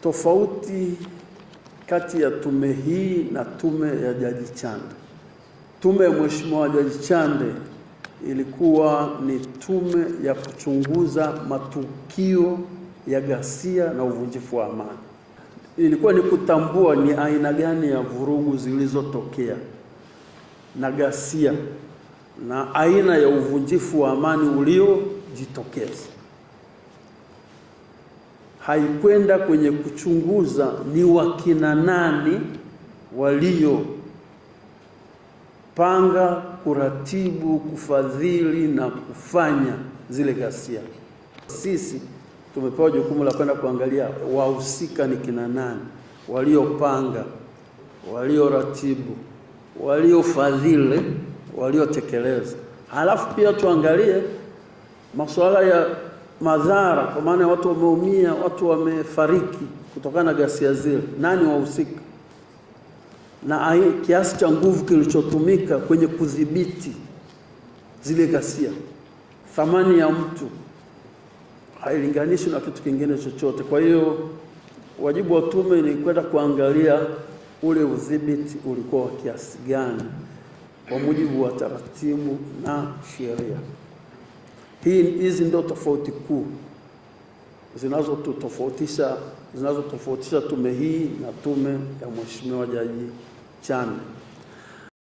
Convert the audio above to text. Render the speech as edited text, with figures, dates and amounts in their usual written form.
Tofauti kati ya tume hii na tume ya Jaji Chande. Tume ya Mheshimiwa Jaji Chande ilikuwa ni tume ya kuchunguza matukio ya ghasia na uvunjifu wa amani. Ilikuwa ni kutambua ni aina gani ya vurugu zilizotokea na ghasia na aina ya uvunjifu wa amani uliojitokeza. Haikwenda kwenye kuchunguza ni wakina nani waliopanga, kuratibu, kufadhili na kufanya zile ghasia. Sisi tumepewa jukumu la kwenda kuangalia wahusika ni kina nani, waliopanga, walioratibu, waliofadhili, waliotekeleza. Halafu pia tuangalie masuala ya madhara, kwa maana watu wameumia, watu wamefariki kutokana na ghasia zile. Nani wahusika? Na kiasi cha nguvu kilichotumika kwenye kudhibiti zile ghasia. Thamani ya mtu hailinganishwi na kitu kingine chochote. Kwa hiyo wajibu wa tume ni kwenda kuangalia ule udhibiti ulikuwa wa kiasi gani kwa mujibu wa taratibu na sheria. Hizi ndio tofauti kuu zinazotofautisha tume hii na tume ya Mheshimiwa Jaji Chande.